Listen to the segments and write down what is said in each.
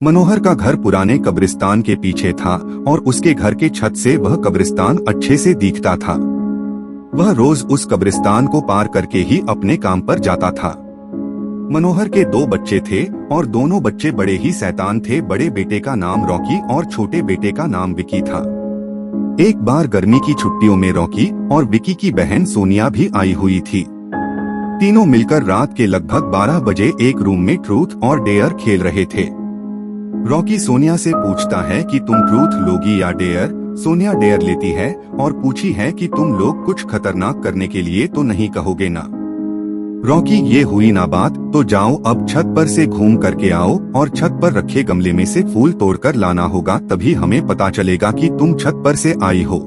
मनोहर का घर पुराने कब्रिस्तान के पीछे था और उसके घर के छत से वह कब्रिस्तान अच्छे से दिखता था। वह रोज उस कब्रिस्तान को पार करके ही अपने काम पर जाता था। मनोहर के 2 बच्चे थे और दोनों बच्चे बड़े ही शैतान थे। बड़े बेटे का नाम रॉकी और छोटे बेटे का नाम विकी था। एक बार गर्मी की छुट्टियों में रॉकी और विकी की बहन सोनिया भी आई हुई थी। तीनों मिलकर रात के लगभग 12 बजे एक रूम में ट्रूथ और डेयर खेल रहे थे। रॉकी सोनिया से पूछता है कि तुम ट्रूथ लोगी या डेयर। सोनिया डेयर लेती है और पूछी है कि तुम लोग कुछ खतरनाक करने के लिए तो नहीं कहोगे ना। रॉकी, ये हुई ना बात, तो जाओ अब छत पर से घूम करके आओ और छत पर रखे गमले में से फूल तोड़कर लाना होगा, तभी हमें पता चलेगा कि तुम छत पर से आई हो।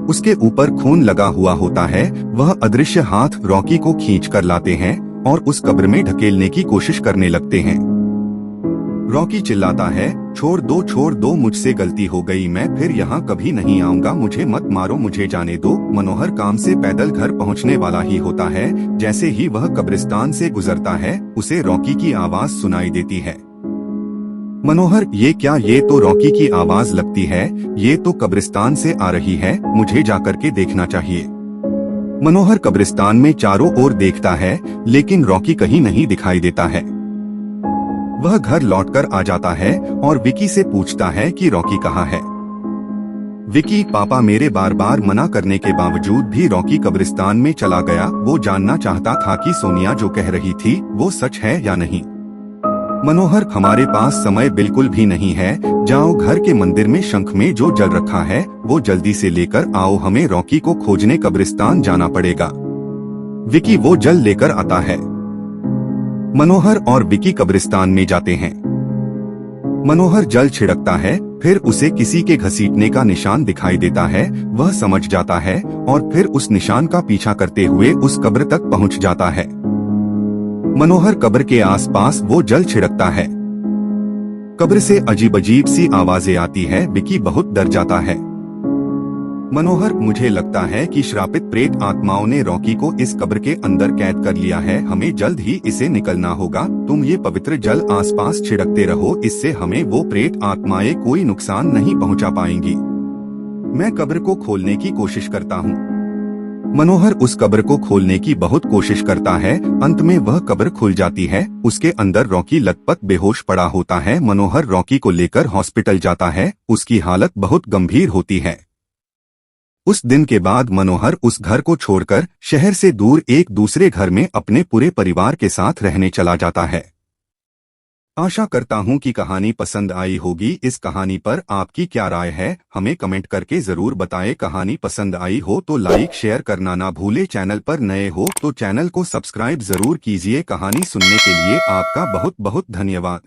उसके ऊपर खून लगा हुआ होता है। वह अदृश्य हाथ रॉकी को खींच कर लाते हैं और उस कब्र में ढकेलने की कोशिश करने लगते हैं। रॉकी चिल्लाता है, छोड़ दो, मुझसे गलती हो गई, मैं फिर यहाँ कभी नहीं आऊंगा, मुझे मत मारो, मुझे जाने दो। मनोहर काम से पैदल घर पहुँचने वाला ही होता है। जैसे ही वह कब्रिस्तान से गुजरता है उसे रॉकी की आवाज सुनाई देती है। मनोहर, ये क्या, ये तो रॉकी की आवाज लगती है, ये तो कब्रिस्तान से आ रही है, मुझे जाकर के देखना चाहिए। मनोहर कब्रिस्तान में चारों ओर देखता है लेकिन रॉकी कहीं नहीं दिखाई देता है। वह घर लौटकर आ जाता है और विकी से पूछता है कि रॉकी कहाँ है। विकी, पापा मेरे बार बार मना करने के बावजूद भी रॉकी कब्रिस्तान में चला गया। वो जानना चाहता था कि सोनिया जो कह रही थी वो सच है या नहीं। मनोहर, हमारे पास समय बिल्कुल भी नहीं है, जाओ घर के मंदिर में शंख में जो जल रखा है वो जल्दी से लेकर आओ, हमें रॉकी को खोजने कब्रिस्तान जाना पड़ेगा। विकी वो जल लेकर आता है। मनोहर और विकी कब्रिस्तान में जाते हैं। मनोहर जल छिड़कता है, फिर उसे किसी के घसीटने का निशान दिखाई देता है। वह समझ जाता है और फिर उस निशान का पीछा करते हुए उस कब्र तक पहुंच जाता है। मनोहर कब्र के आसपास वो जल छिड़कता है। कब्र से अजीब अजीब सी आवाजें आती है। विकी बहुत डर जाता है। मनोहर, मुझे लगता है कि श्रापित प्रेत आत्माओं ने रॉकी को इस कब्र के अंदर कैद कर लिया है, हमें जल्द ही इसे निकलना होगा। तुम ये पवित्र जल आसपास छिड़कते रहो, इससे हमें वो प्रेत आत्माएं कोई नुकसान नहीं पहुंचा पाएंगी। मैं कब्र को खोलने की कोशिश करता हूँ। मनोहर उस कब्र को खोलने की बहुत कोशिश करता है। अंत में वह कब्र खुल जाती है। उसके अंदर रॉकी लथपथ बेहोश पड़ा होता है। मनोहर रॉकी को लेकर हॉस्पिटल जाता है। उसकी हालत बहुत गंभीर होती है। उस दिन के बाद मनोहर उस घर को छोड़कर शहर से दूर एक दूसरे घर में अपने पूरे परिवार के साथ रहने चला जाता है। आशा करता हूं कि कहानी पसंद आई होगी। इस कहानी पर आपकी क्या राय है, हमें कमेंट करके जरूर बताएं। कहानी पसंद आई हो तो लाइक शेयर करना ना भूले। चैनल पर नए हो तो चैनल को सब्सक्राइब जरूर कीजिए। कहानी सुनने के लिए आपका बहुत बहुत धन्यवाद।